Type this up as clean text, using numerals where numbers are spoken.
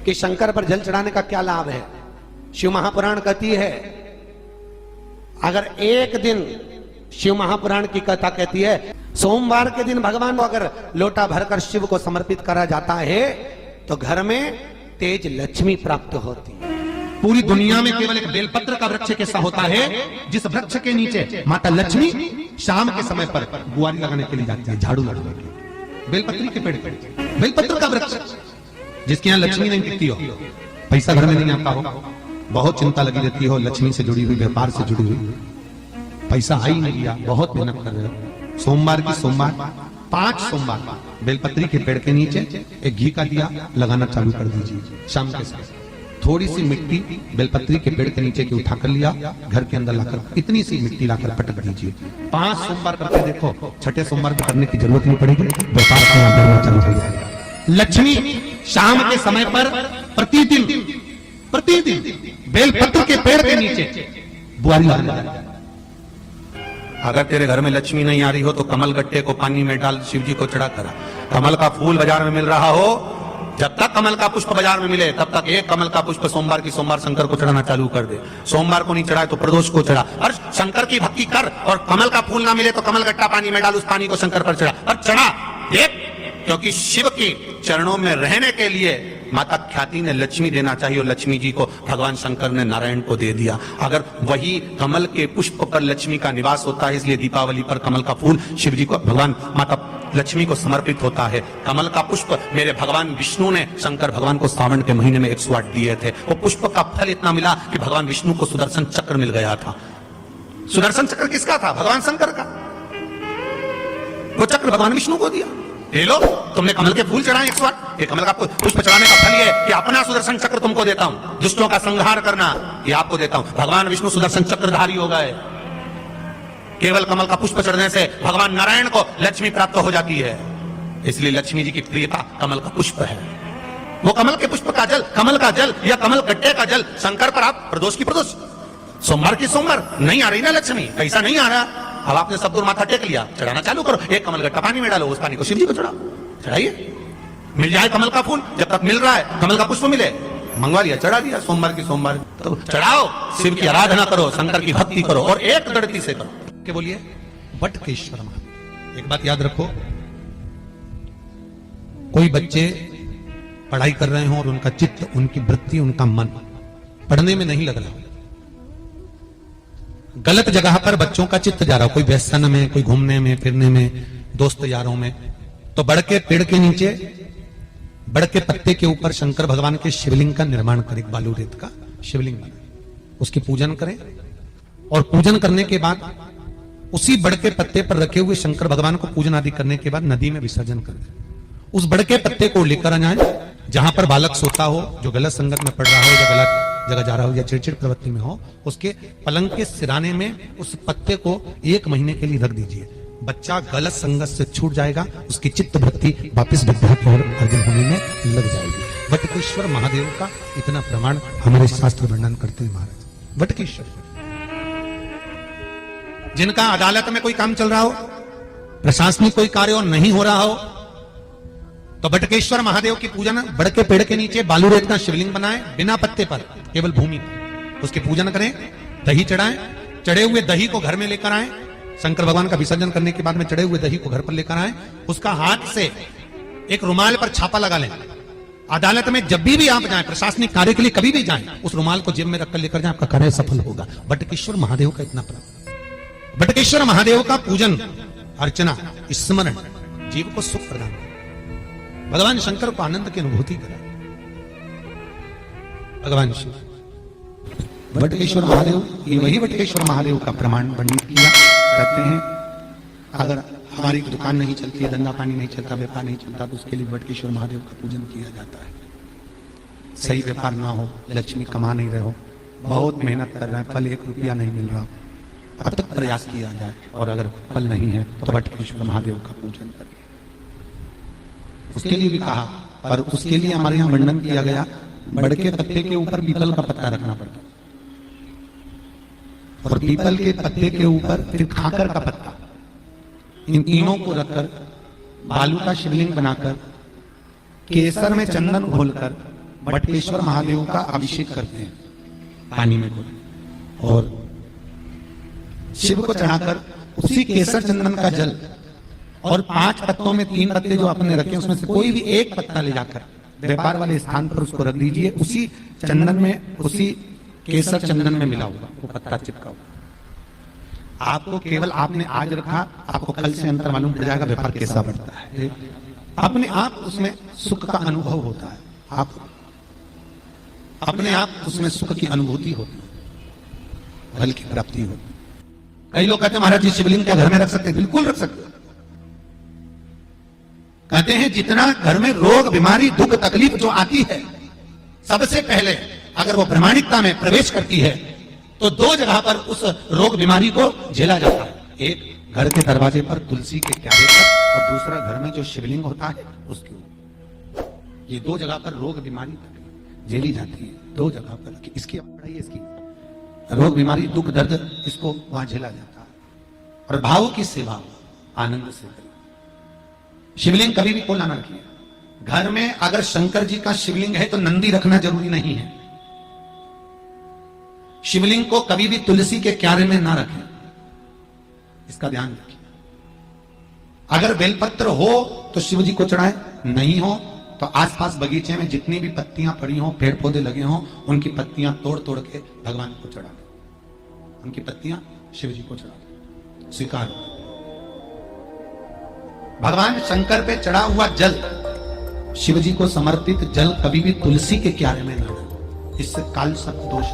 कि शंकर पर जल चढ़ाने का क्या लाभ है। शिव महापुराण कहती है, अगर एक दिन, शिव महापुराण की कथा कहती है, सोमवार के दिन भगवान को अगर लोटा भरकर शिव को समर्पित करा जाता है तो घर में तेज लक्ष्मी प्राप्त होती है। पूरी दुनिया में केवल एक बेलपत्र का वृक्ष कैसा होता है जिस वृक्ष के नीचे माता लक्ष्मी शाम के समय पर बुआरी लगाने के लिए जाती है, झाड़ू लगाने के लिए। बेलपत्री के पेड़ पर, बेलपत्र का वृक्ष जिसके यहाँ लक्ष्मी नहीं दिखती हो, पैसा घर में नहीं आता हो, बहुत चिंता लगी रहती हो, लक्ष्मी से जुड़ी हुई, व्यापार से जुड़ी हुई, पैसा आ ही नहीं गया, बहुत मेहनत कर रहे हो, सोमवार की सोमवार 5 सोमवार बेलपत्री के पेड़ के नीचे एक घी का दिया लगाना चालू कर दीजिए। शाम के समय थोड़ी सी मिट्टी बेलपत्री के पेड़ के नीचे की उठाकर लिया, घर के अंदर लाकर इतनी सी मिट्टी लाकर पटक दीजिए। 5 सोमवार करके देखो, छठे सोमवार पे करने की जरूरत नहीं पड़ेगी, व्यापार अपना चालू हो जाएगा। लक्ष्मी शाम के समय पर प्रतिदिन बेलपत्र के पेड़ के नीचे बुआरी लगाना। अगर तेरे घर में लक्ष्मी नहीं आ रही हो तो कमल गट्टे को पानी में डाल शिव जी को चढ़ा करा। कमल का फूल बाजार में मिल रहा हो, जब तक कमल का पुष्प बाजार में मिले तब तक एक कमल का पुष्प सोमवार की सोमवार शंकर को चढ़ाना चालू कर दे। सोमवार को नहीं चढ़ाए तो प्रदोष को चढ़ा, और शंकर की भक्ति कर। और कमल का फूल ना मिले तो कमल गट्टा पानी में डाल, उस पानी को शंकर पर चढ़ा और चढ़ा देख, क्योंकि शिव की चरणों में रहने के लिए माता ख्याति ने लक्ष्मी देना चाहिए, और लक्ष्मी जी को भगवान शंकर ने नारायण को दे दिया। अगर वही कमल के पुष्प पर लक्ष्मी का निवास होता है, इसलिए दीपावली पर कमल का फूल शिव जी को, भगवान माता लक्ष्मी को समर्पित होता है। कमल का पुष्प मेरे भगवान विष्णु ने शंकर भगवान को सावन के महीने में 108 दिए थे। वो पुष्प का फल इतना मिला कि भगवान विष्णु को सुदर्शन चक्र मिल गया था। सुदर्शन चक्र किसका था? भगवान शंकर का। वो चक्र भगवान विष्णु को दिया। ले लो, तुमने कमल के फूल चढ़ाए 108, ये कमल का पुष्प चढ़ाने का फल ये कि अपना सुदर्शन चक्र तुमको देता हूं, दुष्टों का संहार करना ये आपको देता हूं। भगवान विष्णु सुदर्शन चक्रधारी हो गए। केवल कमल का पुष्प चढ़ने से भगवान नारायण को लक्ष्मी प्राप्त हो जाती है, इसलिए लक्ष्मी जी की प्रियता कमल का पुष्प है। वो कमल के पुष्प का जल, कमल का जल या कमल गट्टे का जल शंकर पर आप प्रदोष की प्रदोष, सोमवार की सोमवार नहीं आ रही ना लक्ष्मी, पैसा नहीं आ रहा, अब आपने सब दूर माथा टेक लिया, चढ़ाना चालू करो। एक कमल गट्टा पानी में डालो, उस पानी को शिव जी को चढ़ाओ, चढ़ाइए। मिल जाए कमल का फूल, जब तक मिल रहा है कमल का पुष्प मिले, मंगवा लिया, चढ़ा दिया। सोमवार की सोमवार तो चढ़ाओ, शिव की आराधना करो, शंकर की भक्ति करो, और एक गणती से करो। के बोलिए वटकेश्वर महादेव। एक बात याद रखो, कोई बच्चे पढ़ाई कर रहे हो और उनका चित्त, उनकी वृत्ति, उनका मन पढ़ने में नहीं लग रहा, गलत जगह पर बच्चों का चित्त जा रहा हो, कोई व्यसन में, कोई घूमने में फिरने में, दोस्त यारों में, तो बड़ के पेड़ के नीचे, बड़ के पत्ते के ऊपर शंकर भगवान के शिवलिंग का निर्माण करें, बालू रेत का शिवलिंग बनाए, उसकी पूजन करें, और पूजन करने के बाद उसी बड़ के पत्ते पर रखे हुए शंकर भगवान को पूजन आदि करने के बाद नदी में विसर्जन कर दें। उस बड़ के पत्ते को लेकर आ जाए, जहां पर बालक सोता हो, जो गलत संगत में पड़ रहा हो, या गलत जगह जा रहा हो, या चिड़चिड़ प्रवृत्ति में हो, उसके पलंग के सिराने में उस पत्ते को 1 महीने के लिए रख दीजिए। बच्चा गलत संगत से छूट जाएगा, उसकी चित्त वृत्ति वापिस विद्या की ओर अर्जन होने में लग जाएगी। वटकेश्वर महादेव का इतना प्रमाण हमारे शास्त्र वर्णन करते हैं महाराज। वटकेश्वर जिनका अदालत में कोई काम चल रहा हो, प्रशासनिक कोई कार्य और नहीं हो रहा हो, तो वटकेश्वर महादेव की पूजन बड़ के पेड़ के नीचे बालू रेत का शिवलिंग बनाए, बिना पत्ते पर, केवल भूमि पर, उसकी पूजन करें, दही चढ़ाएं, चढ़े हुए दही को घर में लेकर आए, शंकर भगवान का विसर्जन करने के बाद में चढ़े हुए दही को घर पर लेकर आए, उसका हाथ से एक रुमाल पर छापा लगा लें। अदालत में जब भी आप जाएं, प्रशासनिक कार्य के लिए कभी भी जाएं, उस रुमाल को जेब में रखकर लेकर जाएं, आपका कार्य सफल होगा। वटकेश्वर महादेव का इतना प्रभाव। वटकेश्वर महादेव का पूजन, अर्चना, स्मरण जीव को सुख प्रदान करे, भगवान शंकर को आनंद की अनुभूति कराए। भगवान शिव वटकेश्वर महादेव, ये वही वटकेश्वर महादेव का प्रमाण वर्णित किया। कहते हैं अगर हमारी दुकान नहीं चलती है, धंधा पानी नहीं चलता, व्यापार नहीं चलता, तो उसके लिए वटकेश्वर महादेव का पूजन किया जाता है। सही व्यापार ना हो, लक्ष्मी कमा नहीं रहे हो, बहुत मेहनत कर रहे हैं, फल 1 रुपया नहीं मिल रहा, अब तक प्रयास किया जाए, और अगर फल नहीं है तो वटकेश्वर महादेव का पूजन करिए। उसके लिए भी कहा, पर उसके लिए हमारे यहाँ वर्णन किया गया, बड़ के पत्ते के ऊपर पीपल का पत्ता रखना पड़ता, और पीपल के पत्ते के ऊपर फिर खाकर का पत्ता, इन तीनों को रखकर बालू का शिवलिंग बनाकर केसर में चंदन घोलकर बटकेश्वर महादेव का अभिषेक करते हैं पानी में घोल और शिव को चढ़ाकर उसी केसर चंदन का जल और 5 पत्तों में 3 पत्ते जो आपने रखे उसमें से कोई भी एक पत्ता ले जाकर व्यापार वाले स्थान पर उसको रख दीजिए। उसी चंदन में, उसी केसर चंदन में मिला हुआ वो पत्ता चिपका हुआ। आपको केवल आपने आज रखा, आपको कल से अंतर मालूम पड़ जाएगा व्यापार कैसा बढ़ता है। अपने आप उसमें सुख का अनुभव होता है, आप अपने आप उसमें सुख की अनुभूति होती है, फल की प्राप्ति होती है। कई लोग कहते हैं महाराज जी शिवलिंग क्या घर में रख सकते हैं? बिल्कुल रख सकते हैं। कहते हैं जितना घर में रोग बीमारी दुख तकलीफ जो आती है सबसे पहले अगर वो प्रामाणिकता में प्रवेश करती है तो 2 जगह पर उस रोग बीमारी को झेला जाता है। एक घर के दरवाजे पर तुलसी के क्यारे पर और दूसरा घर में जो शिवलिंग होता है उसके ऊपर। ये 2 जगह पर रोग बीमारी झेली जाती है। 2 जगह पर इसकी पढ़ाई, इसकी रोग बीमारी दुख दर्द इसको वहां झेला जाता है। और भाव की सेवा आनंद से करें। शिवलिंग कभी भी खोला ना रखिए। घर में अगर शंकर जी का शिवलिंग है तो नंदी रखना जरूरी नहीं है। शिवलिंग को कभी भी तुलसी के क्यारे में ना रखें, इसका ध्यान रखिए। अगर बेलपत्र हो तो शिव जी को चढ़ाएं, नहीं हो तो आसपास बगीचे में जितनी भी पत्तियां पड़ी हों, पेड़ पौधे लगे हों, उनकी पत्तियां तोड़ तोड़ के भगवान को चढ़ा दें। उनकी पत्तियां शिव जी को चढ़ा दें, स्वीकार। भगवान शंकर पे चढ़ा हुआ जल, शिव जी को समर्पित जल कभी भी तुलसी के क्यारे में न डालें, इससे काल सर्प दोष